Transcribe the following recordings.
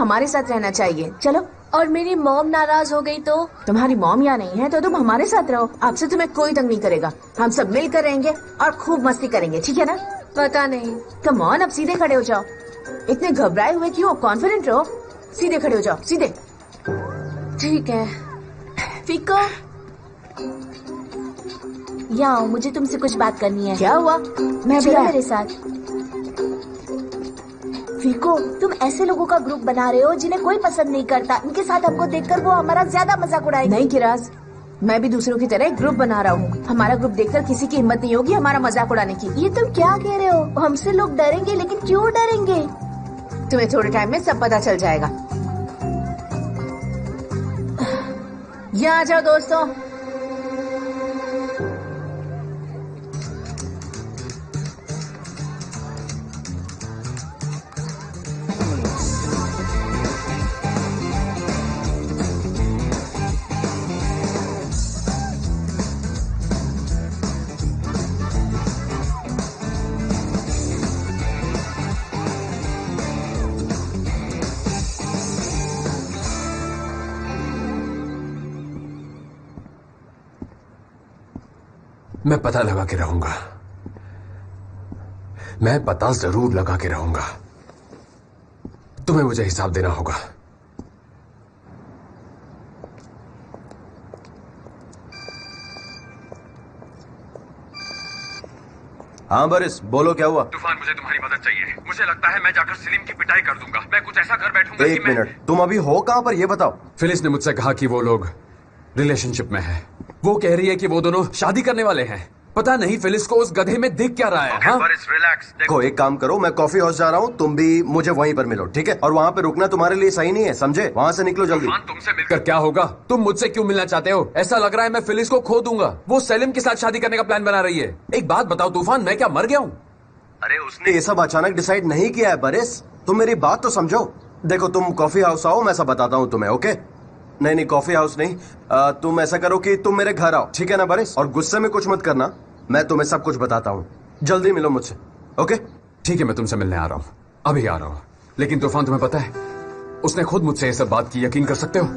हमारे साथ रहना चाहिए। चलो। और मेरी मॉम नाराज हो गई तो? तुम्हारी मॉम यहाँ नहीं है तो तुम हमारे साथ रहो, आपसे तुम्हें कोई तंग नहीं करेगा। हम सब मिलकर रहेंगे और खूब मस्ती करेंगे, ठीक है ना? पता नहीं। कम ऑन, अब सीधे खड़े हो जाओ। इतने घबराए हुए क्यों? कॉन्फिडेंट रहो, सीधे खड़े हो जाओ, सीधे। ठीक है। फीको, यहाँ आओ, मुझे तुमसे कुछ बात करनी है। क्या हुआ? मैं भी मेरे साथ। फीको, तुम ऐसे लोगों का ग्रुप बना रहे हो जिन्हें कोई पसंद नहीं करता। इनके साथ हमको देखकर वो हमारा ज्यादा मजाक उड़ाएंगे। नहीं किराज, मैं भी दूसरों की तरह एक ग्रुप बना रहा हूँ। हमारा ग्रुप देखकर किसी की हिम्मत नहीं होगी हमारा मजाक उड़ाने की। ये तुम क्या कह रहे हो? हमसे लोग डरेंगे, लेकिन क्यों डरेंगे? तुम्हें थोड़े टाइम में सब पता चल जाएगा। यहाँ आ जाओ दोस्तों। मैं पता लगा के रहूंगा, मैं पता जरूर लगा के रहूंगा। तुम्हें मुझे हिसाब देना होगा। हाँ बरिस, बोलो क्या हुआ? तूफान, मुझे तुम्हारी मदद चाहिए। मुझे लगता है मैं जाकर सलीम की पिटाई कर दूंगा। मैं कुछ ऐसा कर बैठूंगा। एक मिनट, तुम अभी हो कहाँ पर ये बताओ। फिलिस ने मुझसे कहा कि वो लोग रिलेशनशिप में है। वो कह रही है कि वो दोनों शादी करने वाले हैं। पता नहीं फिलिस को उस गधे में दिख क्या रहा है। हाँ? रिलैक्स। देखो, एक काम करो, मैं कॉफी हाउस जा रहा हूँ, तुम भी मुझे वहीं पर मिलो, ठीक है? और वहाँ पे रुकना तुम्हारे लिए सही नहीं है, समझे? वहाँ से निकलो जल्दी। तुमसे मिलकर क्या होगा? तुम मुझसे क्यों मिलना चाहते हो? ऐसा लग रहा है मैं फिलिस को खो दूंगा। वो सलीम के साथ शादी करने का प्लान बना रही है। एक बात बताओ तूफान, मैं क्या मर गया हूँ? अरे उसने ये सब अचानक डिसाइड नहीं किया है बरिस, तुम मेरी बात तो समझो। देखो, तुम कॉफी हाउस आओ, मैं सब बताता हूँ तुम्हें, ओके? नहीं, कॉफी हाउस नहीं। तुम ऐसा करो कि तुम मेरे घर आओ, ठीक है ना बरिस? और गुस्से में कुछ मत करना, मैं तुम्हें सब कुछ बताता हूँ। जल्दी मिलो मुझसे, ओके? ठीक है, मैं तुमसे मिलने आ रहा हूँ, अभी आ रहा हूँ। लेकिन तूफान, तुम्हें पता है उसने खुद मुझसे ये सब बात की, यकीन कर सकते हो?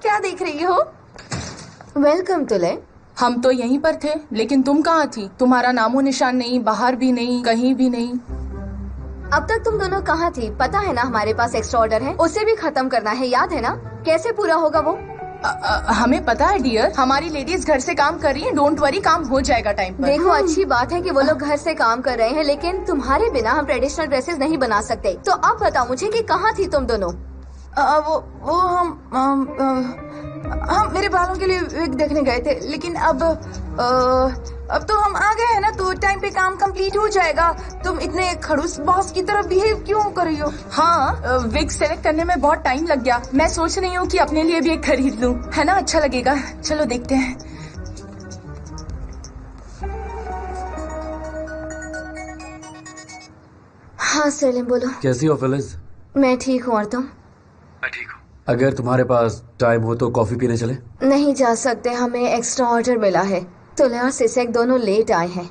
क्या देख रही हो? वेलकम तुले। हम तो यहीं पर थे, लेकिन तुम कहाँ थी? तुम्हारा नामो निशान नहीं, बाहर भी नहीं, कहीं भी नहीं। अब तक तुम दोनों कहाँ थी? पता है ना हमारे पास एक्स्ट्रा ऑर्डर है, उसे भी खत्म करना है, याद है ना? कैसे पूरा होगा वो? हमें पता है डियर, हमारी लेडीज घर से काम कर रही हैं। डोंट वरी, काम हो जाएगा टाइम पर। देखो, अच्छी बात है कि वो लोग घर से काम कर रहे हैं, लेकिन तुम्हारे बिना हम ट्रेडिशनल ड्रेसेस नहीं बना सकते। तो अब बताओ मुझे कि कहाँ थी तुम दोनों? वो हम मेरे बालों के लिए विग देखने गए थे, लेकिन अब तो हम आ गए हैं ना, तो टाइम पे काम कंप्लीट हो जाएगा। तुम इतने खड़ूस बॉस की तरह बिहेव क्यों कर रही हो? हाँ, विग सेलेक्ट करने में बहुत टाइम लग गया। मैं सोच रही हूँ कि अपने लिए भी एक खरीद लूँ, है ना? अच्छा लगेगा। चलो देखते हैं। हाँ सलीम, बोलो। कैसी हो फिलिस? मैं ठीक हूँ, और तुम? मैं ठीक हूँ। अगर तुम्हारे पास टाइम हो तो कॉफी पीने चले? नहीं जा सकते, हमें एक्स्ट्रा ऑर्डर मिला है। तुले और सिसेक दोनों लेट आए हैं,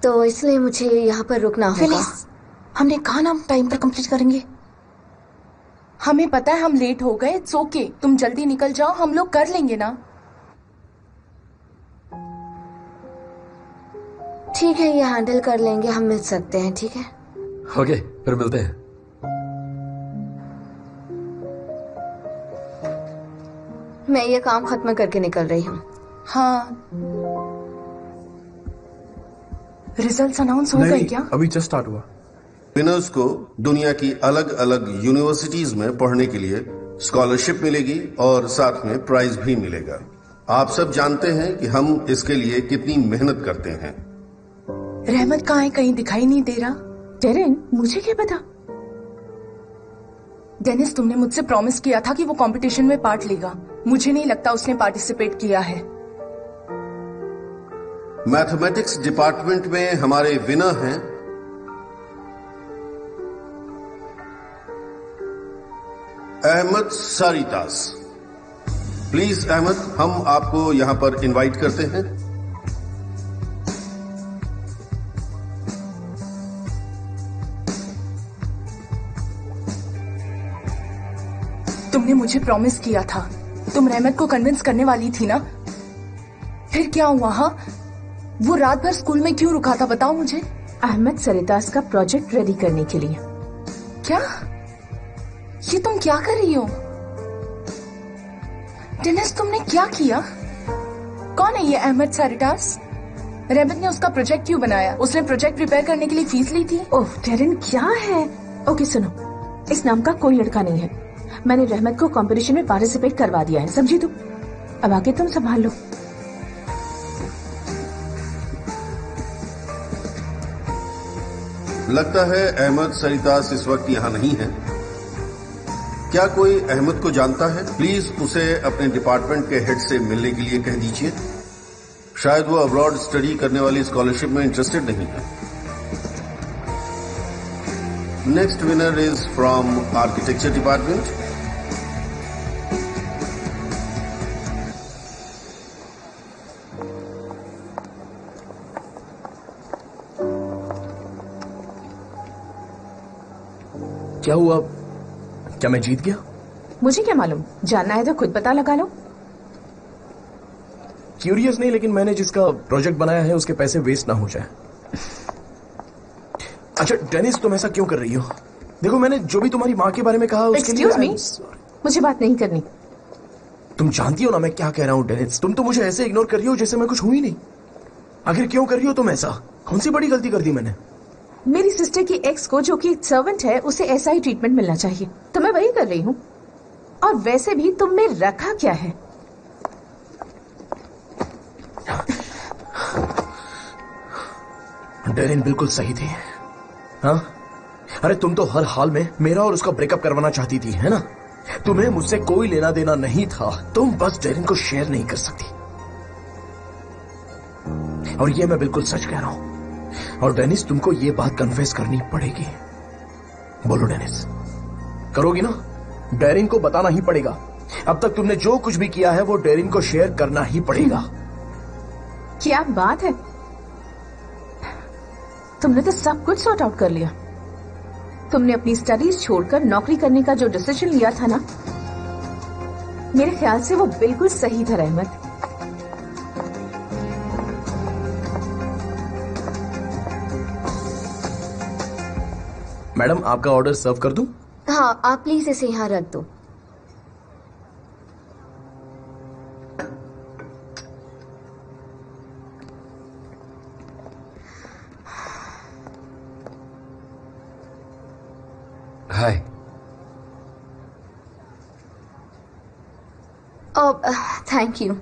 तो इसलिए मुझे यहाँ पर रुकना होगा। हमने कहा ना हम टाइम पर कंप्लीट करेंगे। हमें पता है हम लेट हो गए, इट्स ओके। तुम जल्दी निकल जाओ, हम लोग कर लेंगे ना। ठीक है, ये हैंडल कर लेंगे, हम मिल सकते हैं, ठीक है? ओके, फिर मिलते हैं। मैं ये काम खत्म करके निकल रही हूँ। हाँ, रिजल्ट्स अनाउंस हो गए क्या? अभी जस्ट स्टार्ट हुआ। विनर्स को दुनिया की अलग अलग यूनिवर्सिटीज में पढ़ने के लिए स्कॉलरशिप मिलेगी और साथ में प्राइज भी मिलेगा। आप सब जानते हैं कि हम इसके लिए कितनी मेहनत करते हैं। रहमत कहाँ है? कहीं दिखाई नहीं दे रहा। डेरिन, मुझे क्या पता? डेनिस, तुमने मुझसे प्रॉमिस किया था कि वो कंपटीशन में पार्ट लेगा। मुझे नहीं लगता उसने पार्टिसिपेट किया है। मैथमेटिक्स डिपार्टमेंट में हमारे विनर हैं अहमद सारितास। प्लीज अहमद, हम आपको यहां पर इनवाइट करते हैं। तुमने मुझे प्रॉमिस किया था, तुम रहमत को कन्विंस करने वाली थी ना? फिर क्या हुआ? हाँ, वो रात भर स्कूल में क्यों रुका था, बताओ मुझे। अहमद सरितास का प्रोजेक्ट रेडी करने के लिए। क्या? ये तुम क्या कर रही हो? डेनिस, तुमने क्या किया? कौन है ये अहमद सरितास? रहमत ने उसका प्रोजेक्ट क्यों बनाया? उसने प्रोजेक्ट प्रिपेयर करने के लिए फीस ली थी। ओह डेरिन, क्या है? ओके सुनो, इस नाम का कोई लड़का नहीं है। मैंने रहमत को कंपटीशन में पार्टिसिपेट करवा दिया है, समझी तुम? अब आगे तुम संभाल लो। लगता है अहमद सरितास इस वक्त यहां नहीं है। क्या कोई अहमद को जानता है? प्लीज उसे अपने डिपार्टमेंट के हेड से मिलने के लिए कह दीजिए। शायद वो अब्रॉड स्टडी करने वाली स्कॉलरशिप में इंटरेस्टेड नहीं है। Next winner is from architecture department. क्या हुआ? क्या मैं जीत गया? मुझे क्या मालूम, जानना है तो खुद पता लगा लो। क्यूरियस नहीं, लेकिन मैंने जिसका प्रोजेक्ट बनाया है उसके पैसे वेस्ट ना हो जाए। अच्छा डेनिस, तुम ऐसा क्यों कर रही हो? देखो, मैंने जो भी तुम्हारी माँ के बारे में कहा उसके लिए Excuse me? मुझे बात नहीं करनी। तुम जानती हो ना मैं क्या कह रहा हूँ डेनिस। तुम तो मुझे ऐसे इग्नोर कर रही हो जैसे मैं कुछ हुई नहीं। आखिर क्यों कर रही हो तुम ऐसा? कौन सी बड़ी गलती कर दी मैंने? मेरी सिस्टर की एक्स को, जो कि सर्वेंट है, उसे ऐसा ही ट्रीटमेंट मिलना चाहिए, तो मैं वही कर रही हूँ। और वैसे भी तुमने रखा क्या है? डेरिन बिल्कुल सही थी। हाँ, अरे तुम तो हर हाल में मेरा और उसका ब्रेकअप करवाना चाहती थी, है ना? तुम्हें मुझसे कोई लेना देना नहीं था, तुम बस डेरिन को शेयर नहीं कर सकती। और ये मैं बिल्कुल सच कह रहा हूं। और डेनिस, तुमको ये बात कन्फेस करनी पड़ेगी। बोलो डेनिस, करोगी ना? डेरिन को बताना ही पड़ेगा। अब तक तुमने जो कुछ भी किया है वो डेरिन को शेयर करना ही पड़ेगा। क्या बात है, तुमने तो सब कुछ सॉर्ट आउट कर लिया। तुमने अपनी स्टडीज छोड़कर नौकरी करने का जो डिसीजन लिया था ना, मेरे ख्याल से वो बिल्कुल सही था रहमत। मैडम, आपका ऑर्डर सर्व कर दूं? हाँ, आप प्लीज इसे यहाँ रख दो। हाय। Thank you.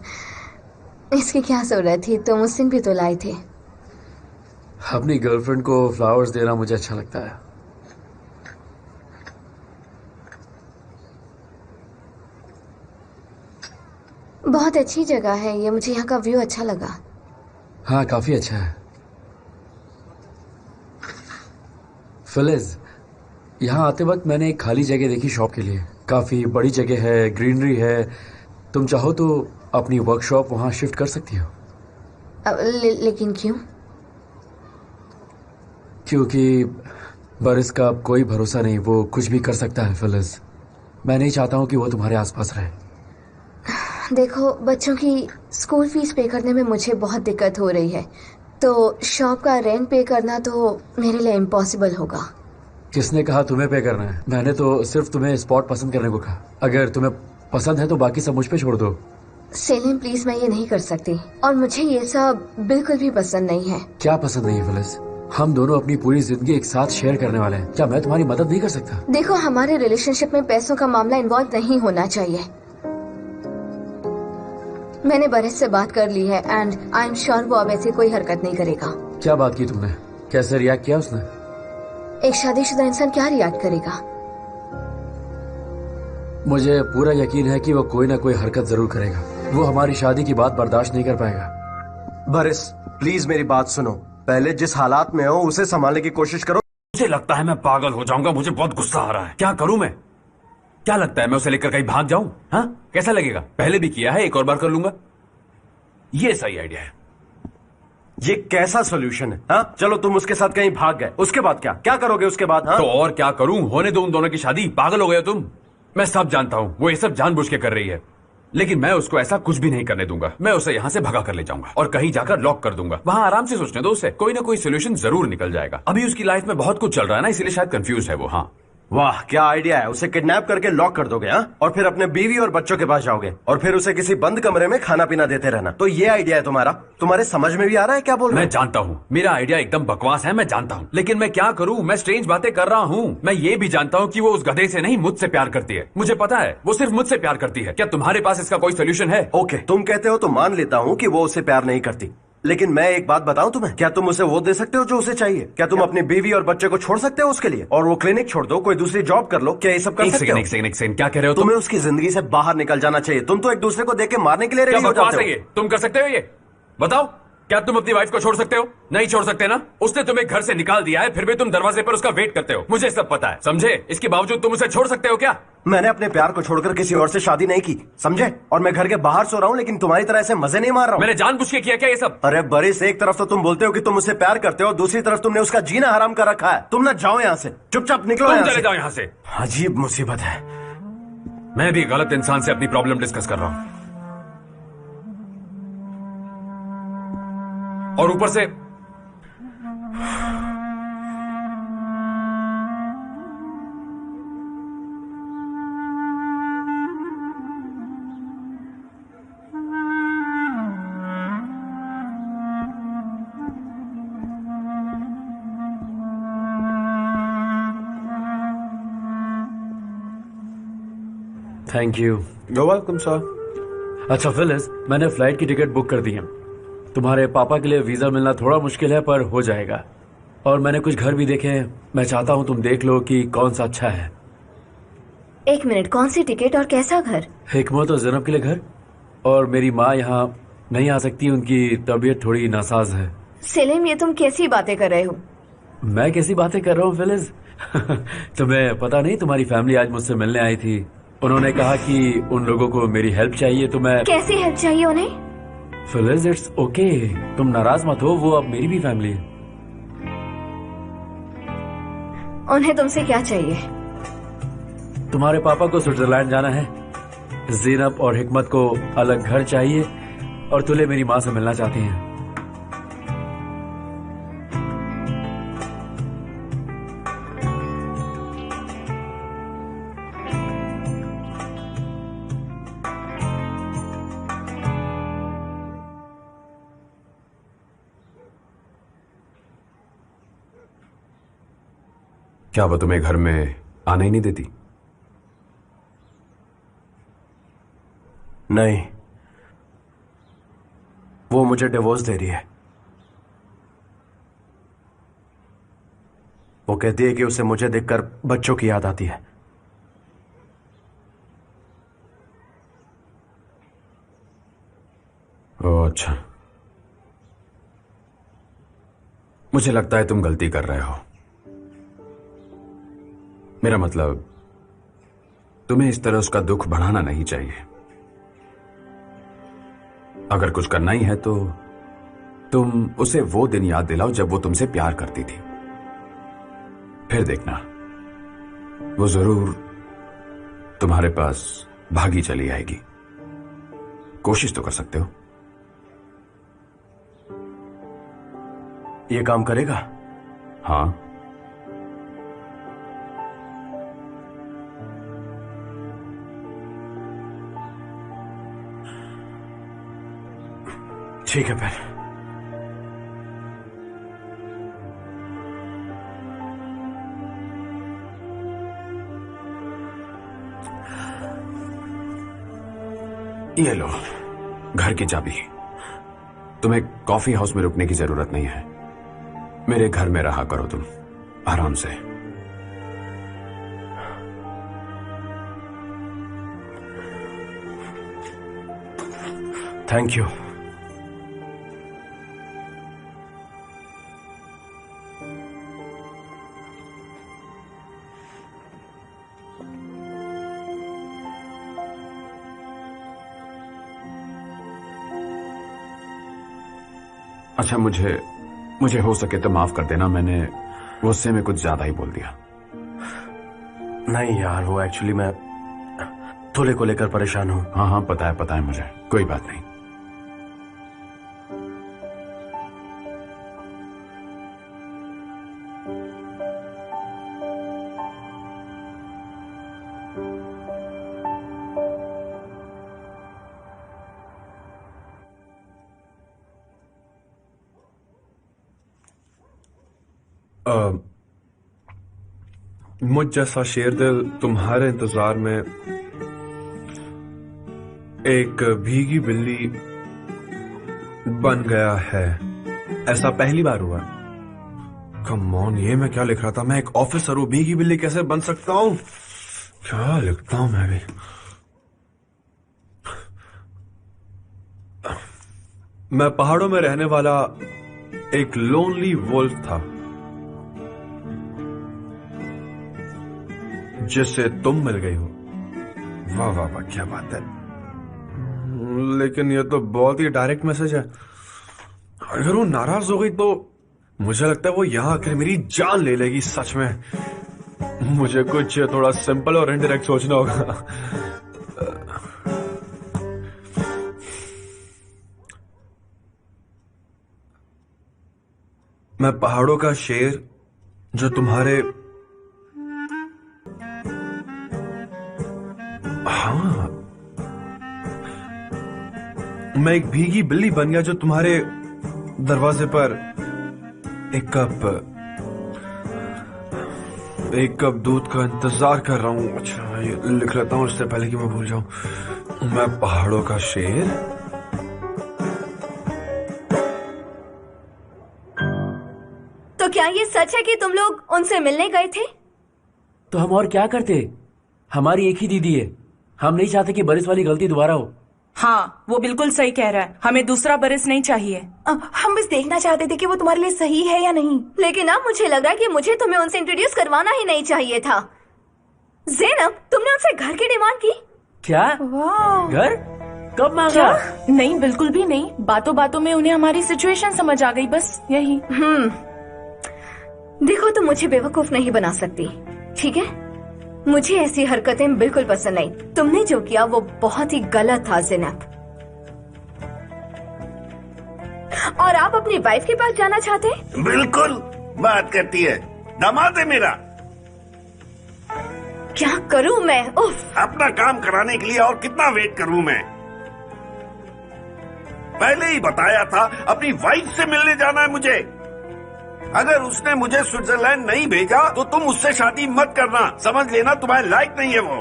इसकी क्या जरूरत थी, तुम उस दिन भी तो लाए थे। अपनी गर्लफ्रेंड को फ्लावर्स देना मुझे अच्छा लगता है। बहुत अच्छी जगह है ये, मुझे यहाँ का व्यू अच्छा लगा। हाँ, काफी अच्छा है। फिलिज, यहाँ आते वक्त मैंने एक खाली जगह देखी शॉप के लिए। काफी बड़ी जगह है, ग्रीनरी है। तुम चाहो तो अपनी वर्कशॉप वहाँ शिफ्ट कर सकती हो। लेकिन क्यों? क्योंकि बरिस का अब कोई भरोसा नहीं, वो कुछ भी कर सकता है फिलिज। मैं नहीं चाहता हूँ कि वो तुम्हारे आसपास रहे। देखो, बच्चों की स्कूल फीस पे करने में मुझे बहुत दिक्कत हो रही है, तो शॉप का रेंट पे करना तो मेरे लिए इम्पॉसिबल होगा। किसने कहा तुम्हें पे करना है? मैंने तो सिर्फ तुम्हें स्पॉट पसंद करने को कहा। अगर तुम्हें पसंद है तो बाकी सब मुझ पे छोड़ दो। सेलिम प्लीज, मैं ये नहीं कर सकती, और मुझे ये सब बिल्कुल भी पसंद नहीं है। क्या पसंद नहीं है फिलिज? हम दोनों अपनी पूरी जिंदगी एक साथ शेयर करने वाले हैं। क्या मैं तुम्हारी मदद नहीं कर सकता? देखो, हमारे रिलेशनशिप में पैसों का मामला इन्वॉल्व नहीं होना चाहिए। मैंने बरस से बात कर ली है एंड आई एम श्योर वो अब ऐसी कोई हरकत नहीं करेगा। क्या बात की तुमने? कैसे रिएक्ट किया उसने? एक शादीशुदा इंसान क्या रिएक्ट करेगा? मुझे पूरा यकीन है कि वो कोई ना कोई हरकत जरूर करेगा। वो हमारी शादी की बात बर्दाश्त नहीं कर पाएगा। बरिस, प्लीज मेरी बात सुनो। पहले जिस हालात में हो उसे संभालने की कोशिश करो। मुझे लगता है मैं पागल हो जाऊंगा। मुझे बहुत गुस्सा आ रहा है। क्या करूं मैं? क्या लगता है मैं उसे लेकर कहीं भाग जाऊं? हाँ, कैसा लगेगा? पहले भी किया है, एक और बार कर लूंगा। ये सही आइडिया है। ये कैसा सोल्यूशन है? हाँ, चलो तुम उसके साथ कहीं भाग गए, उसके बाद क्या क्या करोगे उसके बाद? हाँ? तो और क्या करूं? होने दो उन दोनों की शादी। पागल हो गए हो तुम? मैं सब जानता हूं, वो ये सब जानबूझ के कर रही है, लेकिन मैं उसको ऐसा कुछ भी नहीं करने दूंगा। मैं उसे यहाँ से भगा कर ले जाऊंगा और कहीं जाकर लॉक कर दूंगा। वहां आराम से सोचने दो उसे, कोई ना कोई सोल्यूशन जरूर निकल जाएगा। अभी उसकी लाइफ में बहुत कुछ चल रहा है ना, इसलिए शायद कंफ्यूज है वो। हाँ, वाह क्या आइडिया है। उसे किडनैप करके लॉक कर दोगे, हाँ? और फिर अपने बीवी और बच्चों के पास जाओगे और फिर उसे किसी बंद कमरे में खाना पीना देते रहना। तो ये आइडिया है तुम्हारा? तुम्हारे समझ में भी आ रहा है क्या बोल रहे मैं जानता हूँ मेरा आइडिया एकदम बकवास है, मैं जानता हूँ, लेकिन मैं क्या करूँ? मैं स्ट्रेंज बातें कर रहा हूँ। मैं ये भी जानता हूँ कि वो उस गधे से नहीं, मुझसे प्यार करती है। मुझे पता है वो सिर्फ मुझसे प्यार करती है। क्या तुम्हारे पास इसका कोई सोल्यूशन है? ओके, तुम कहते हो तो मान लेता हूँ कि वो उसे प्यार नहीं करती, लेकिन मैं एक बात बताऊं तुम्हें, क्या तुम उसे वो दे सकते हो जो उसे चाहिए? क्या तुम अपनी बीवी और बच्चे को छोड़ सकते हो उसके लिए? और वो क्लिनिक छोड़ दो, कोई दूसरी जॉब कर लो, क्या ये सब कर सकते हो? एक सेकंड, क्या कह रहे हो तुम? तुम्हें उसकी जिंदगी से बाहर निकल जाना चाहिए। तुम तो एक दूसरे को देख के मारने के लिए रेडी हो जाते हो। ये तुम कर सकते हो? ये बताओ, क्या तुम अपनी वाइफ को छोड़ सकते हो? नहीं छोड़ सकते ना? उसने तुम्हें घर से निकाल दिया है, फिर भी तुम दरवाजे पर उसका वेट करते हो। मुझे सब पता है, समझे? इसके बावजूद तुम उसे छोड़ सकते हो क्या? मैंने अपने प्यार को छोड़कर किसी और से शादी नहीं की, समझे? और मैं घर के बाहर सो रहा हूँ, लेकिन तुम्हारी तरह ऐसे मजे नहीं मार रहा हूँ। मैंने जानबूझ के किया क्या ये सब? अरे बरिस, एक तरफ तो तुम बोलते हो कि तुम उससे प्यार करते हो, दूसरी तरफ तुमने उसका जीना हराम कर रखा है। तुम ना जाओ यहाँ से, चुपचाप निकलो तुम यहाँ चले से। जाओ यहाँ से। अजीब मुसीबत है। मैं भी गलत इंसान से अपनी प्रॉब्लम डिस्कस कर रहा हूँ, और ऊपर से thank you. You welcome sir. अच्छा फिलिस, मैंने फ्लाइट की टिकट बुक कर दी है। तुम्हारे पापा के लिए वीजा मिलना थोड़ा मुश्किल है, पर हो जाएगा। और मैंने कुछ घर भी देखे हैं, मैं चाहता हूँ तुम देख लो कि कौन सा अच्छा है। एक मिनट, कौन सी टिकट और कैसा घर? हिकमत और ज़ैनब के लिए घर, और मेरी माँ यहाँ नहीं आ सकती, उनकी तबीयत थोड़ी नासाज है। सेलिम, ये तुम कैसी बातें कर रहे हो? मैं कैसी बातें कर रहा हूँ फिलिस? तुम्हें पता नहीं, तुम्हारी फैमिली आज मुझसे मिलने आई थी। उन्होंने कहा कि उन लोगों को मेरी हेल्प चाहिए, तो मैं... कैसी हेल्प चाहिए उन्हें? फिलिस, इट्स ओके, तुम नाराज मत हो, वो अब मेरी भी फैमिली है। उन्हें तुमसे क्या चाहिए? तुम्हारे पापा को स्विट्जरलैंड जाना है, ज़ैनब और हिकमत को अलग घर चाहिए, और तुले मेरी माँ से मिलना चाहती हैं। क्या वो तुम्हें घर में आने ही नहीं देती? नहीं, वो मुझे डिवोर्स दे रही है। वो कहती है कि उसे मुझे देखकर बच्चों की याद आती है। ओह अच्छा, मुझे लगता है तुम गलती कर रहे हो। मेरा मतलब, तुम्हें इस तरह उसका दुख बढ़ाना नहीं चाहिए। अगर कुछ करना ही है तो तुम उसे वो दिन याद दिलाओ जब वो तुमसे प्यार करती थी। फिर देखना, वो जरूर तुम्हारे पास भागी चली आएगी। कोशिश तो कर सकते हो। ये काम करेगा? हाँ, ठीक है फिर। ये लो घर की चाबी। तुम्हें कॉफी हाउस में रुकने की जरूरत नहीं है, मेरे घर में रहा करो तुम आराम से। Thank you. अच्छा, मुझे हो सके तो माफ कर देना, मैंने गुस्से में कुछ ज्यादा ही बोल दिया। नहीं यार, वो एक्चुअली मैं थोड़े को लेकर परेशान हूं। हाँ हाँ पता है मुझे, कोई बात नहीं। मुझ जैसा शेरदिल तुम्हारे इंतजार में एक भीगी बिल्ली बन गया है, ऐसा पहली बार हुआ। कम ऑन, ये मैं क्या लिख रहा था? मैं एक ऑफिसर हूं, भीगी बिल्ली कैसे बन सकता हूं? क्या लिखता हूं मैं भी। मैं पहाड़ों में रहने वाला एक लोनली वुल्फ था जिससे तुम मिल गई हो। वाह वाह वाह, क्या बात है। लेकिन ये तो बहुत ही डायरेक्ट मैसेज है। अगर वो नाराज हो गई तो मुझे लगता है वो यहां आकर मेरी जान ले लेगी। सच में मुझे कुछ थोड़ा सिंपल और इनडायरेक्ट सोचना होगा। मैं पहाड़ों का शेर जो तुम्हारे, हाँ, मैं एक भीगी बिल्ली बन गया जो तुम्हारे दरवाजे पर एक कप दूध का इंतजार कर रहा हूं। अच्छा, ये लिख लेता हूं इससे पहले कि मैं भूल जाऊं। मैं पहाड़ों का शेर, तो क्या ये सच है कि तुम लोग उनसे मिलने गए थे? तो हम और क्या करते? हमारी एक ही दीदी है, हम नहीं चाहते कि बरिस वाली गलती दोबारा हो। हाँ, वो बिल्कुल सही कह रहा है, हमें दूसरा बरिस नहीं चाहिए। हम बस देखना चाहते थे कि वो तुम्हारे लिए सही है या नहीं। लेकिन अब मुझे लग रहा है कि मुझे तुम्हें उनसे इंट्रोड्यूस करवाना ही नहीं चाहिए था। ज़ैनब, तुमने उनसे घर की डिमांड की? क्या? घर कब मांगा? नहीं, बिल्कुल भी नहीं। बातों बातों में उन्हें हमारी सिचुएशन समझ आ गई, बस यही। देखो, तुम मुझे बेवकूफ नहीं बना सकती, ठीक है? मुझे ऐसी हरकतें बिल्कुल पसंद नहीं। तुमने जो किया वो बहुत ही गलत था ज़ैनब। और आप अपनी वाइफ के पास जाना चाहते? बिल्कुल, बात करती है, दामाद है मेरा। क्या करूं मैं? उफ। अपना काम कराने के लिए और कितना वेट करूं मैं? पहले ही बताया था अपनी वाइफ से मिलने जाना है मुझे। अगर उसने मुझे स्विट्जरलैंड नहीं भेजा तो तुम उससे शादी मत करना, समझ लेना, तुम्हारे लायक नहीं है वो।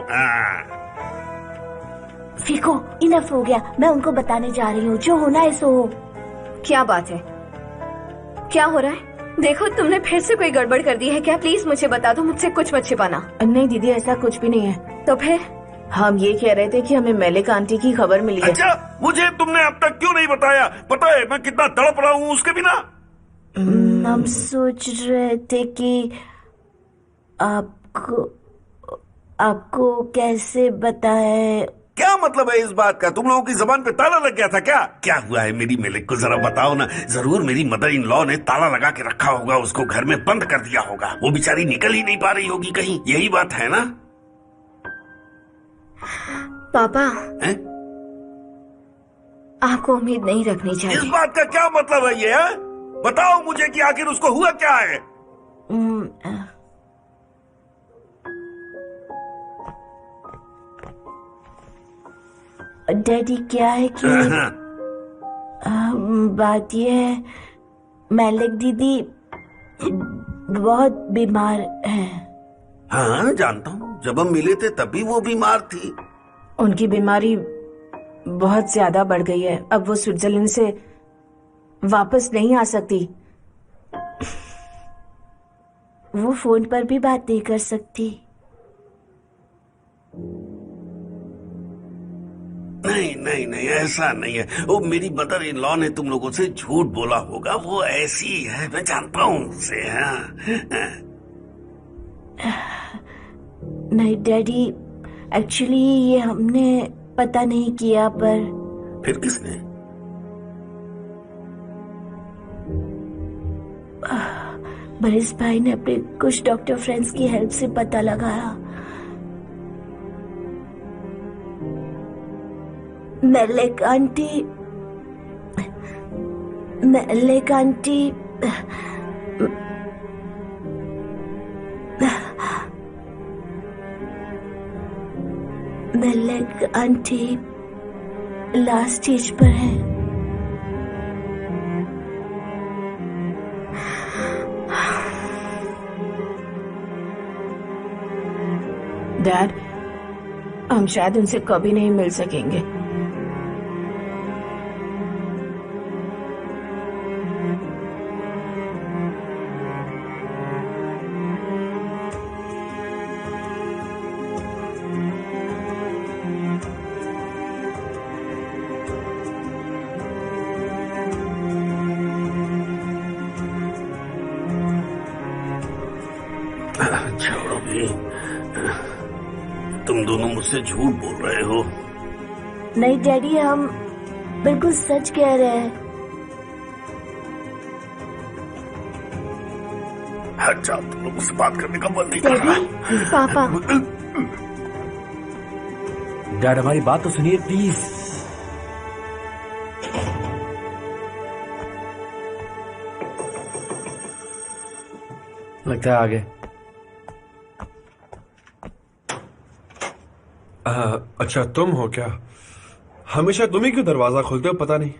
फीको, इनफ हो गया। मैं उनको बताने जा रही हूँ, जो होना है सो हो। क्या बात है? क्या हो रहा है? देखो, तुमने फिर से कोई गड़बड़ कर दी है क्या? प्लीज मुझे बता दो, मुझसे कुछ मत छिपाना। नहीं दीदी, ऐसा कुछ भी नहीं है। तो फिर? हम ये कह रहे थे कि हमें मलिक आंटी की खबर मिली है। अच्छा, मुझे तुमने अब तक क्यों नहीं बताया? पता है मैं कितना तड़प रहा हूँ उसके बिना। हम सोच रहे थे कि आपको कैसे बताए। क्या मतलब है इस बात का? तुम लोगों की जबान पे ताला लग गया था क्या? क्या हुआ है मेरी मलिक को जरा बताओ ना। जरूर मेरी मदर इन लॉ ने ताला लगा के रखा होगा, उसको घर में बंद कर दिया होगा। वो बेचारी निकल ही नहीं पा रही होगी कहीं, यही बात है ना? पापा है? आपको उम्मीद नहीं रखनी चाहिए। इस बात का क्या मतलब है ये है? बताओ मुझे कि आखिर उसको हुआ क्या है? डैडी, क्या है कि बात ये है, मलिक दीदी बहुत बीमार है। हाँ जानता हूँ, जब हम मिले थे तभी वो बीमार थी। उनकी बीमारी बहुत ज्यादा बढ़ गई है। अब वो स्विट्जरलैंड से वापस नहीं आ सकती। वो फोन पर भी बात नहीं कर सकती। नहीं नहीं नहीं, ऐसा नहीं है। वो मेरी मदर इन लॉ ने तुम लोगों से झूठ बोला होगा। वो ऐसी है, मैं जानता हूँ उसे। नहीं डैडी, एक्चुअली ये हमने पता नहीं किया। पर फिर किसने? बरिस भाई ने अपने कुछ डॉक्टर फ्रेंड्स की हेल्प से पता लगाया। मेलेक आंटी लास्ट स्टेज पर है। डैड, हम शायद उनसे कभी नहीं मिल सकेंगे। छोड़ो भी, तुम दोनों मुझसे झूठ बोल रहे हो। नहीं डैडी, हम बिल्कुल सच कह रहे हैं। हट जाओ, तुम लोग मुझसे बात करने का मन नहीं कर रहा। पापा, डैड हमारी बात तो सुनिए प्लीज। लगता है आगे। अच्छा तुम हो क्या? हमेशा तुम ही क्यों दरवाजा खोलते हो? पता नहीं।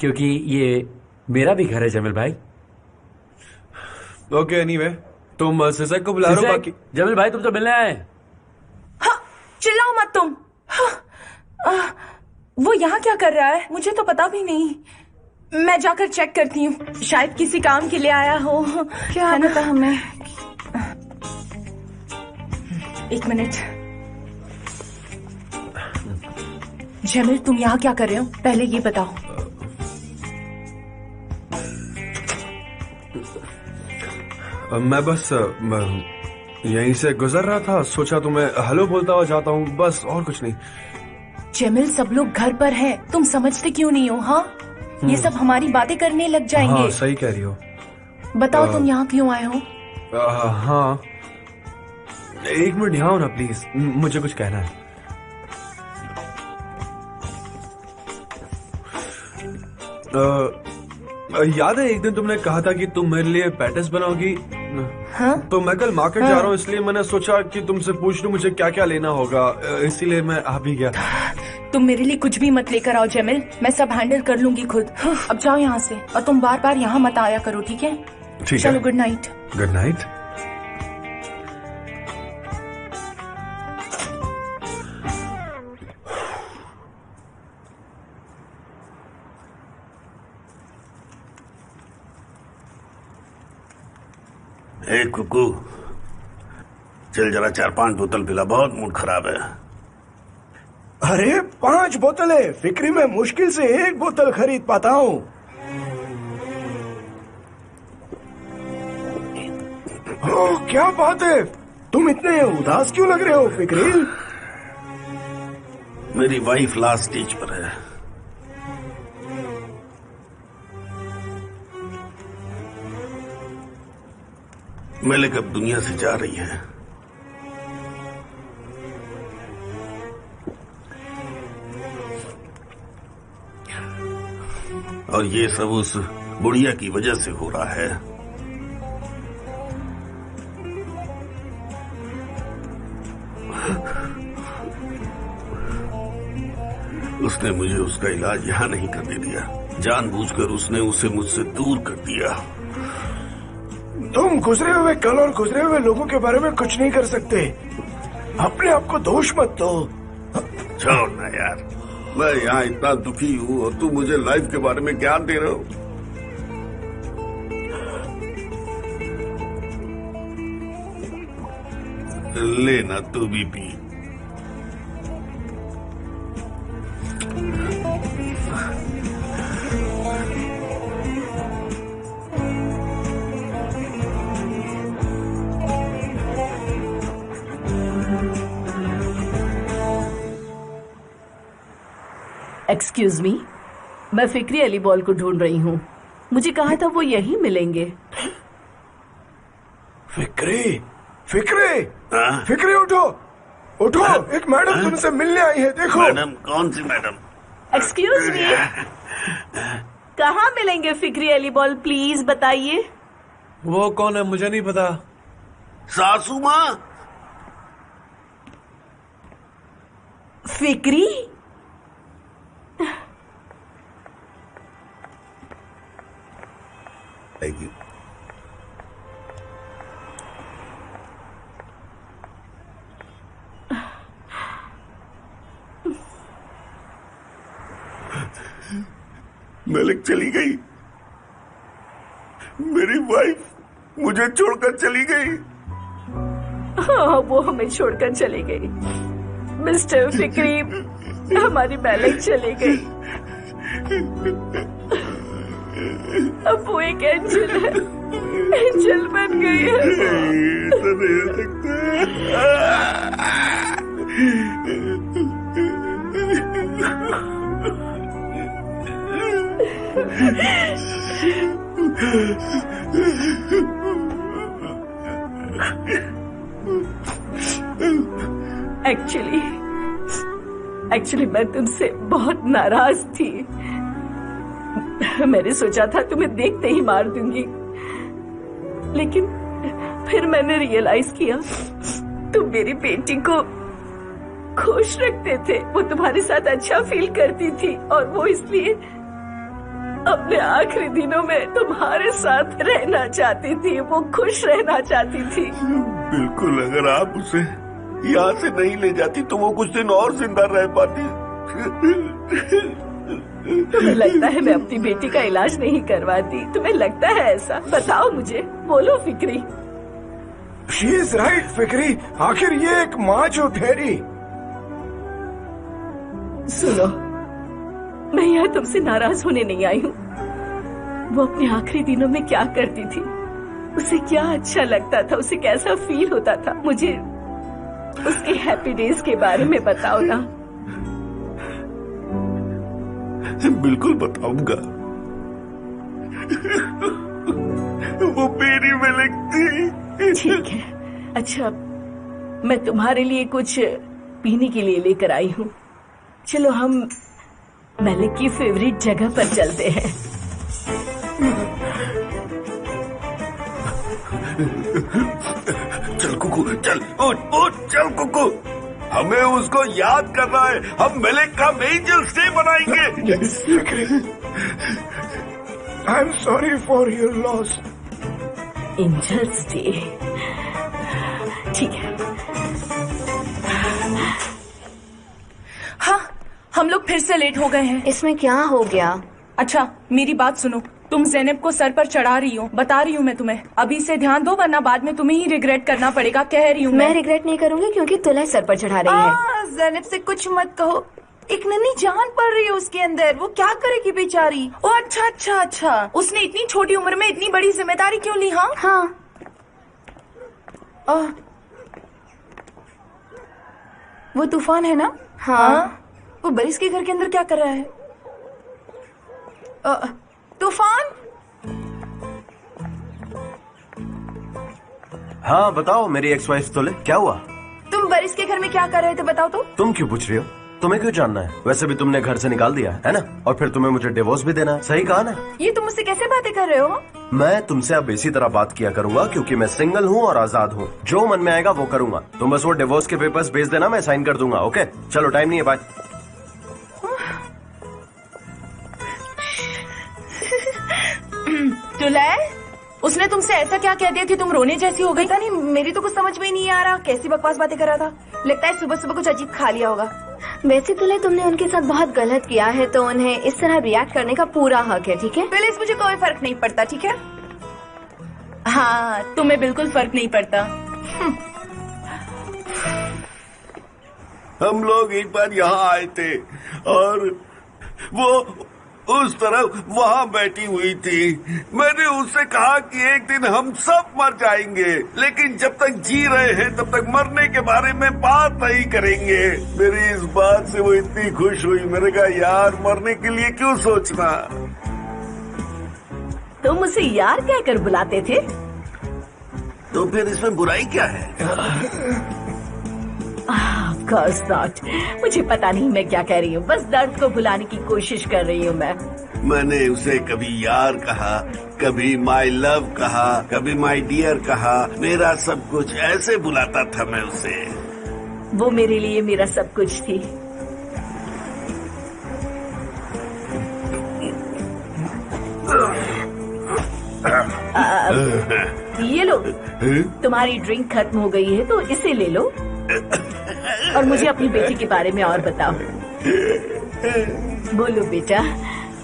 क्योंकि ये मेरा भी घर है जमील भाई। ओके एनीवे, तुम सिसक को बुला रहे हो। बाकी जमील भाई तुम तो मिलने आए। हाँ, चिल्लाओ मत तुम। हाँ, वो यहाँ क्या कर रहा है मुझे तो पता भी नहीं। मैं जाकर चेक करती हूँ, शायद किसी काम के लिए आया हो। क्या पता हमें। एक मिनट। जमील, तुम यहाँ क्या कर रहे हो? पहले ये बताओ। मैं बस यहीं से गुजर रहा था, सोचा तुम्हें हेलो बोलता हुआ जाता हूँ, बस और कुछ नहीं। जमील, सब लोग घर पर हैं, तुम समझते क्यों नहीं हो? हाँ, ये सब हमारी बातें करने लग जाएंगे। हाँ, सही कह रही हो। बताओ तुम यहाँ क्यों आए हो? हाँ, एक मिनट यहाँ हो ना प्लीज, मुझे कुछ कहना है। याद है एक दिन तुमने कहा था कि तुम मेरे लिए पैटिस बनाओगी? हाँ? तो मैं कल मार्केट जा रहा हूँ, इसलिए मैंने सोचा कि तुमसे पूछ लूं मुझे क्या क्या लेना होगा, इसीलिए मैं आ भी गया। तुम मेरे लिए कुछ भी मत लेकर आओ जमील, मैं सब हैंडल कर लूंगी खुद। अब जाओ यहाँ से, और तुम बार बार यहाँ मत आया करो, ठीक है? ठीक चलो, है। Good night. Good night. ए कुकू, चल जरा 4-5 बोतल पिला, बहुत मूड खराब है। अरे 5 बोतलें? फिक्री में मुश्किल से 1 बोतल खरीद पाता हूँ। ओह, क्या बात है, तुम इतने उदास क्यों लग रहे हो फिक्री? मेरी वाइफ लास्ट स्टेज पर है। मेलेक अब दुनिया से जा रही है। और ये सब उस बुढ़िया की वजह से हो रहा है। उसने मुझे उसका इलाज यहाँ नहीं करने दिया, जानबूझकर उसने उसे मुझसे दूर कर दिया। तुम गुजरे हुए कल और गुजरे हुए लोगों के बारे में कुछ नहीं कर सकते। अपने आप को दोष मत दो। छोड़ ना यार, मैं यहाँ इतना दुखी हूँ और तुम मुझे लाइफ के बारे में ज्ञान दे रहे हो। लेना तू भी पी। एक्सक्यूज मी, मैं फिक्री अली बॉल को ढूंढ रही हूँ। मुझे कहा था वो यहीं मिलेंगे। फिक्री, फिक्री, फिक्री उठो, उठो, एक मैडम तुमसे मिलने आई है, देखो। मैडम? कौन सी मैडम? एक्सक्यूज मी, कहाँ मिलेंगे फिक्री अली बॉल, प्लीज बताइए। वो कौन है मुझे नहीं पता। सासू माँ। फिक्री? Thank you. मलिक चली गई, मेरी वाइफ मुझे छोड़कर चली गई। हाँ, वो हमें छोड़कर चली गई। मिस्टर फिक्री, हमारी मलिक चली गई। अब वो एक एंजल है, एंजल बन गई है। ऐसा नहीं हो सकता। एक्चुअली मैं तुमसे बहुत नाराज थी। मैंने सोचा था तुम्हें देखते ही मार दूंगी, लेकिन फिर मैंने रियलाइज किया तुम मेरी बेटी को खुश रखते थे। वो तुम्हारे साथ अच्छा फील करती थी और वो इसलिए अपने आखिरी दिनों में तुम्हारे साथ रहना चाहती थी। वो खुश रहना चाहती थी। बिल्कुल, अगर आप उसे यहाँ से नहीं ले जाती तो वो कुछ दिन और जिंदा रह पाती। तुम्हें लगता है मैं अपनी बेटी का इलाज नहीं करवाती? तुम्हें लगता है ऐसा? बताओ मुझे, बोलो फिक्री। शी इज राइट फिक्री, आखिर ये एक माँ जो ठहरी। सुनो, मैं यहाँ तुमसे नाराज होने नहीं आई हूँ। वो अपने आखिरी दिनों में क्या करती थी, उसे क्या अच्छा लगता था, उसे कैसा फील होता था, मुझे उसके हैप्पी डेज के बारे में बताओ ना। बिल्कुल बताऊंगा। वो मेरी मलिक थी। ठीक है, अच्छा मैं तुम्हारे लिए कुछ पीने के लिए लेकर आई हूँ। चलो हम मलिक की फेवरेट जगह पर चलते हैं। चल कुकू, चल उठ उठ, चल कुकू। हमें उसको याद करना है। हम मलिक का एंजल्स डे बनाएंगे। I am sorry for your loss. Angels day, ठीक है। हाँ, हम लोग फिर से लेट हो गए हैं। इसमें क्या हो गया? अच्छा मेरी बात सुनो, तुम ज़ैनब को सर पर चढ़ा रही हो। बता रही हूँ मैं तुम्हें, अभी से ध्यान दो वरना बाद में तुम्हें ही रिग्रेट करना पड़ेगा। कह रही हूँ मैं रिग्रेट नहीं करूंगी क्योंकि तुला सर पर चढ़ा रही है। ज़ैनब से कुछ मत कहो, एक नन्ही जान पड़ रही है उसके अंदर, वो क्या करेगी बेचारी। ओ अच्छा अच्छा अच्छा, उसने इतनी छोटी उम्र में इतनी बड़ी जिम्मेदारी क्यों ली? हाँ हाँ, वो तूफान है ना? हाँ। वो बरिस के घर के अंदर क्या कर रहा है? तूफान? हाँ बताओ मेरी एक्स वाइफ तोले, क्या हुआ? तुम बरिस के घर में क्या कर रहे थे बताओ तो? तुम क्यों पूछ रही हो? तुम्हें क्यों जानना है? वैसे भी तुमने घर से निकाल दिया है ना, और फिर तुम्हें मुझे डिवोर्स भी देना है। सही कहा ना? ये तुम मुझसे कैसे बातें कर रहे हो? मैं तुमसे अब इसी तरह बात किया करूंगा क्योंकि मैं सिंगल हूँ और आजाद हूँ। जो मन में आएगा वो करूंगा। तुम बस वो डिवोर्स के पेपर्स भेज देना, मैं साइन कर दूंगा। ओके चलो, टाइम नहीं है, बाय। दुलैल, उसने तुमसे ऐसा क्या कह दिया कि तुम रोने जैसी हो गई? पता नहीं, मेरी तो कुछ समझ में ही नहीं आ रहा। कैसी बकवास बातें कर रहा था। लगता है सुबह सुबह कुछ अजीब खा लिया होगा। वैसे तुले तुमने उनके साथ बहुत गलत किया है, तो उन्हें इस तरह रिएक्ट करने का पूरा हक है, ठीक है? फिलिस, मुझे कोई फर्क नहीं पड़ता, ठीक है? हाँ, तुम्हें बिल्कुल फर्क नहीं पड़ता। हम लोग एक बार यहाँ आए थे और वो उस तरफ वहाँ बैठी हुई थी। मैंने उससे कहा कि एक दिन हम सब मर जाएंगे, लेकिन जब तक जी रहे हैं तब तक मरने के बारे में बात नहीं करेंगे। मेरी इस बात से वो इतनी खुश हुई। मैंने कहा यार, मरने के लिए क्यों सोचना। तुम उसे यार कहकर बुलाते थे? तो फिर इसमें बुराई क्या है? Of course not. मुझे पता नहीं मैं क्या कह रही हूँ, बस दर्द को भुलाने की कोशिश कर रही हूँ मैं। मैंने उसे कभी यार कहा, कभी माई लव कहा, कभी माई डियर कहा। मेरा सब कुछ ऐसे बुलाता था मैं उसे। वो मेरे लिए मेरा सब कुछ थी। ये लो, तुम्हारी ड्रिंक खत्म हो गई है तो इसे ले लो और मुझे अपनी बेटी के बारे में और बताओ। बोलो बेटा,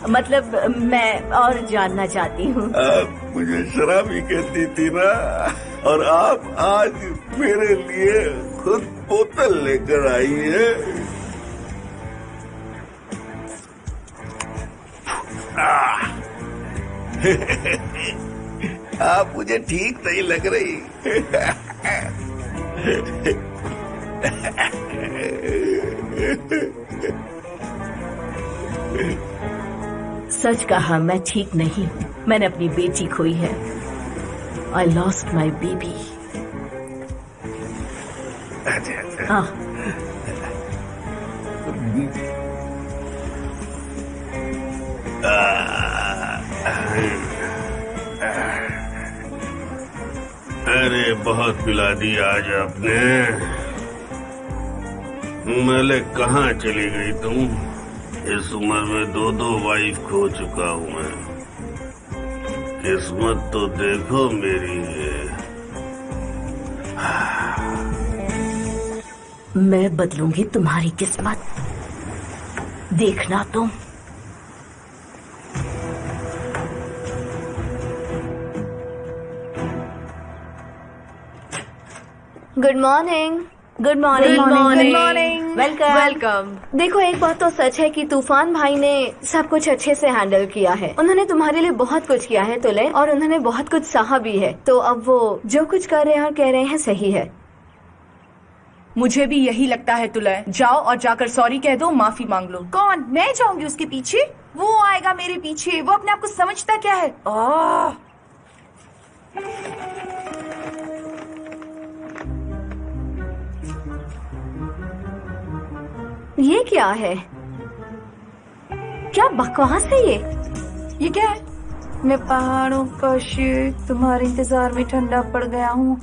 मतलब मैं और जानना चाहती हूँ। आप मुझे शराबी कहती थी ना, और आप आज मेरे लिए खुद बोतल लेकर आई है। आप मुझे ठीक नहीं लग रही। सच कहा, मैं ठीक नहीं हूँ। मैंने अपनी बेटी खोई है। I lost my baby। हाँ। अरे बहुत पिला दी आज आपने। मलिक, कहाँ चली गई तुम? इस उम्र में 2 वाइफ खो चुका हूँ मैं। किस्मत तो देखो मेरी है। मैं बदलूंगी तुम्हारी किस्मत, देखना तुम। Good morning. Good morning. Good morning. Welcome. Welcome. देखो, एक बात तो सच है कि तूफान भाई ने सब कुछ अच्छे से हैंडल किया है। उन्होंने तुम्हारे लिए बहुत कुछ किया है तुले, और उन्होंने बहुत कुछ सहा भी है। तो अब वो जो कुछ कर रहे हैं और कह रहे हैं सही है। मुझे भी यही लगता है तुलय। जाओ और जाकर सॉरी कह दो, माफी मांग लो। कौन? मैं जाऊंगी उसके पीछे? वो आएगा मेरे पीछे। वो अपने आप को समझता क्या है? ये क्या है? क्या बकवास है ये क्या है? मैं पहाड़ों का शेर तुम्हारे इंतजार में ठंडा पड़ गया हूँ।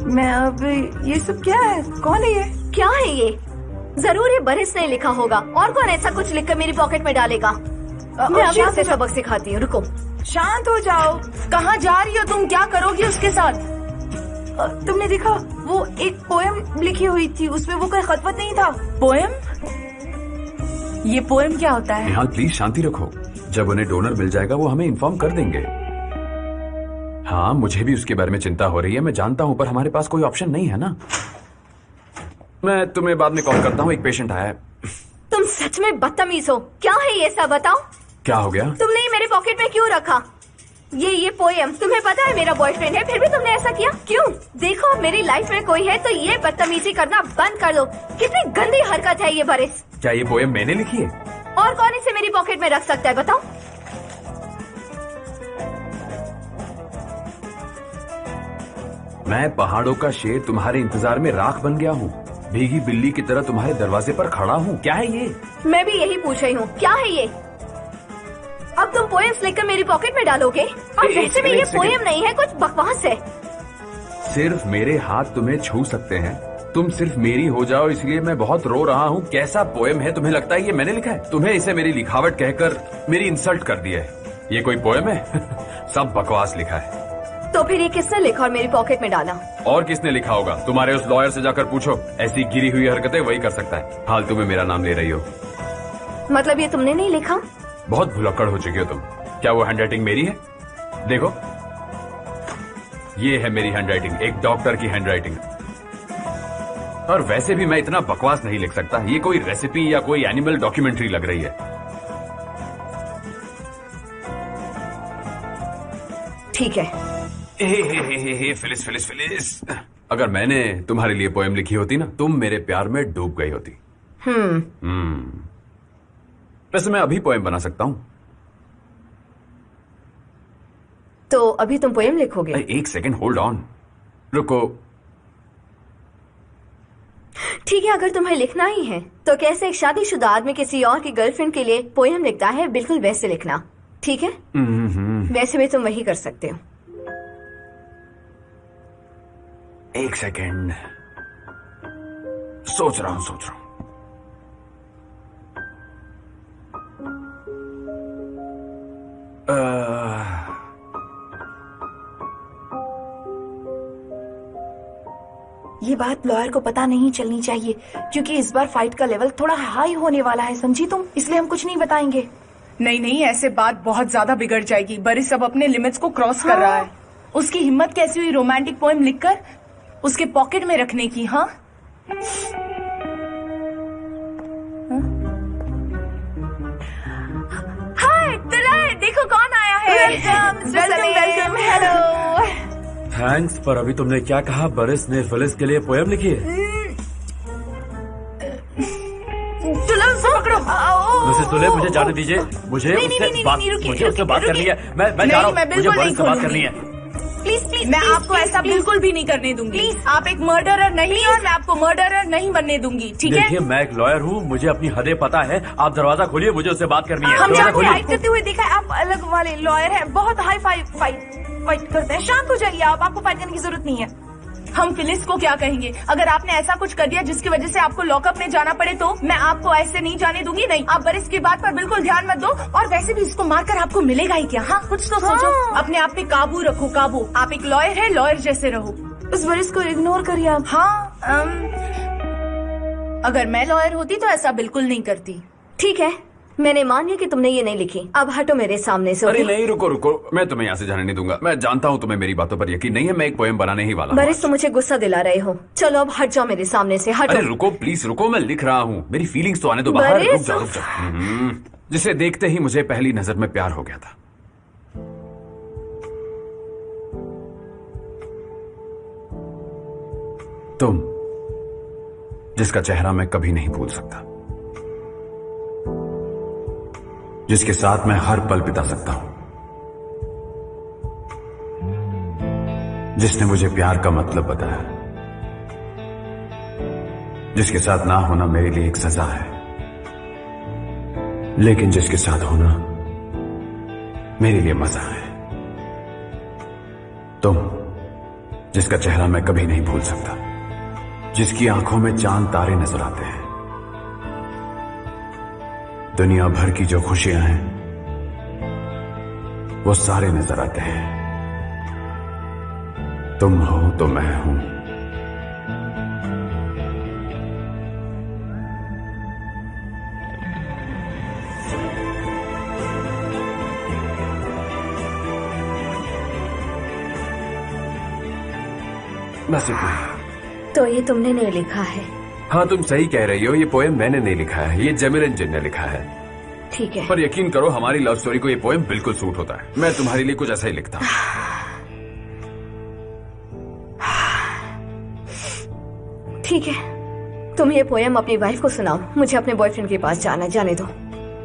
मैं अब ये सब क्या है? कौन है ये? क्या है ये? जरूर ये बरिस ने लिखा होगा। और कौन ऐसा कुछ लिखकर मेरी पॉकेट में डालेगा? मैं अभी उसे सबक सिखाती हूँ। रुको, शांत हो जाओ। कहाँ जा रही हो तुम? क्या करोगी उसके साथ? तुमने देखा, वो एक पोएम लिखी हुई थी, उसमें वो कोई खतवत नहीं था। पोएम? ये पोएम क्या होता है? निहाल, प्लीज शांति रखो। जब उन्हें डोनर मिल जाएगा वो हमें इन्फॉर्म कर देंगे। हाँ, मुझे भी उसके बारे में चिंता हो रही है, मैं जानता हूँ, पर हमारे पास कोई ऑप्शन नहीं है ना। मैं तुम्हें बाद में कॉल करता हूँ, एक पेशेंट आया है। तुम सच में बदतमीज हो। क्या है ये सब? बताओ। क्या हो गया? तुमने ये मेरे पॉकेट में क्यों रखा? ये पोएम तुम्हें पता है मेरा बॉयफ्रेंड है, फिर भी तुमने ऐसा किया क्यों? देखो, मेरी लाइफ में कोई है तो ये बदतमीजी करना बंद कर दो। कितनी गंदी हरकत है ये बरिस। क्या ये पोएम मैंने लिखी है? और कौन इसे मेरी पॉकेट में रख सकता है, बताओ? मैं पहाड़ों का शेर तुम्हारे इंतजार में राख बन गया हूँ, भीगी बिल्ली की तरह तुम्हारे दरवाजे पर खड़ा हूँ। क्या है ये? मैं भी यही पूछ रही हूँ, क्या है ये? अब तुम पोएम्स लिखकर मेरी पॉकेट में डालोगे? और वैसे भी ये पोएम नहीं है, कुछ बकवास है। सिर्फ मेरे हाथ तुम्हें छू सकते हैं, तुम सिर्फ मेरी हो जाओ, इसलिए मैं बहुत रो रहा हूँ। कैसा पोएम है? तुम्हें लगता है ये मैंने लिखा है? तुम्हें इसे मेरी लिखावट कहकर मेरी इंसल्ट कर दी है। ये कोई पोएम है? सब बकवास लिखा है। तो फिर ये किसने लिखा और मेरी पॉकेट में डाला? और किसने लिखा होगा? तुम्हारे उस लॉयर से जाकर पूछो। ऐसी गिरी हुई हरकतें वही कर सकता है। फालतू में मेरा नाम ले रही हो। मतलब ये तुमने नहीं लिखा? बहुत भुलक्कड़ हो चुकी हो तुम। क्या वो हैंडराइटिंग मेरी है? देखो, ये है मेरी हैंडराइटिंग, एक डॉक्टर की हैंडराइटिंग। और वैसे भी मैं इतना बकवास नहीं लिख सकता। ये कोई रेसिपी या कोई एनिमल डॉक्यूमेंट्री लग रही है। ठीक है। फिलिस फिलिस फिलिस, अगर मैंने तुम्हारे लिए पोएम लिखी होती ना, तुम मेरे प्यार में डूब गई होती। वैसे मैं अभी पोएम बना सकता हूं। तो अभी तुम पोएम लिखोगे? एक सेकंड, होल्ड ऑन, रुको। ठीक है, अगर तुम्हें लिखना ही है तो कैसे एक शादीशुदा आदमी किसी और की गर्लफ्रेंड के लिए पोएम लिखता है, बिल्कुल वैसे लिखना। ठीक है? वैसे भी तुम वही कर सकते हो। एक सेकंड, सोच रहा हूं। ये बात लॉयर को पता नहीं चलनी चाहिए, क्योंकि इस बार फाइट का लेवल थोड़ा हाई होने वाला है, समझी तुम? इसलिए हम कुछ नहीं बताएंगे। नहीं, ऐसे बात बहुत ज्यादा बिगड़ जाएगी। बरिस अब अपने लिमिट्स को क्रॉस कर रहा है। उसकी हिम्मत कैसी हुई रोमांटिक पोएम लिखकर उसके पॉकेट में रखने की? हाँ, हाय तुराय, देखो कौन आया है। वेलकम। हेलो। थैंक्स, पर अभी तुमने क्या कहा? बरिस ने फिलिस के लिए पोएम लिखी है? मिसेस तुले, मुझे जाने दीजिए। मुझे उससे बात करनी है। मैं जा रहा हूँ, मुझे बरिस से बात करनी है। प्लीज, मैं आपको ऐसा बिल्कुल भी नहीं करने दूंगी। प्लीज, आप एक मर्डरर नहीं और मैं आपको मर्डरर नहीं बनने दूंगी, ठीक है? देखिए, मैं एक लॉयर हूँ, मुझे अपनी हदें पता है। आप दरवाजा खोलिए, मुझे उससे बात करनी है। हमने आपको फाइट करते हुए देखा है, आप अलग वाले लॉयर हैं, बहुत हाई फाइट करते हैं। शांत हो जाइए आप, आपको फाइट करने की जरूरत नहीं है। हम फिलिस को क्या कहेंगे? अगर आपने ऐसा कुछ कर दिया जिसकी वजह से आपको लॉकअप में जाना पड़े तो मैं आपको ऐसे नहीं जाने दूंगी। नहीं, आप बरिस की बात पर बिल्कुल ध्यान मत दो। और वैसे भी इसको मारकर आपको मिलेगा ही क्या? हाँ, कुछ तो सोचो। अपने आप पे काबू रखो, काबू। आप एक लॉयर है, लॉयर जैसे रहो। उस बरिस को इग्नोर करिए आप। हाँ, अगर मैं लॉयर होती तो ऐसा बिल्कुल नहीं करती। ठीक है, मैंने मान लिया कि तुमने ये नहीं लिखी। अब हटो मेरे सामने से। अरे नहीं, रुको, मैं तुम्हें यहाँ से जाने नहीं दूंगा। मैं जानता हूँ तुम्हें मेरी बातों पर यकीन नहीं है। मैं एक पोएम बनाने ही वाला हूँ। बरिस, तुम मुझे गुस्सा दिला रहे हो। चलो अब हट जाओ मेरे सामने से, हटो। अरे रुको, प्लीज रुको, मैं लिख रहा हूँ। मेरी फीलिंग्स तो आने दो बाहर। रुक जाओ। जिसे देखते ही मुझे पहली नजर में प्यार हो गया था। तुम, जिसका चेहरा मैं कभी नहीं भूल सकता, जिसके साथ मैं हर पल बिता सकता हूं, जिसने मुझे प्यार का मतलब बताया, जिसके साथ ना होना मेरे लिए एक सजा है, लेकिन जिसके साथ होना मेरे लिए मजा है। तुम, जिसका चेहरा मैं कभी नहीं भूल सकता, जिसकी आंखों में चांद तारे नजर आते हैं, दुनिया भर की जो खुशियां हैं वो सारे नजर आते हैं। तुम हो तो मैं हूं। बस इतना। तो ये तुमने नहीं लिखा है? हाँ, तुम सही कह रही हो। ये पोएम मैंने नहीं लिखा है, ये जेमिलन जिन ने लिखा है। ठीक है, पर यकीन करो, हमारी लव स्टोरी को ये पोएम बिल्कुल सूट होता है। मैं तुम्हारे लिए कुछ ऐसा ही लिखता हूँ। ठीक है, तुम ये पोएम अपनी वाइफ को सुनाओ। मुझे अपने बॉयफ्रेंड के पास जाना है, जाने दो।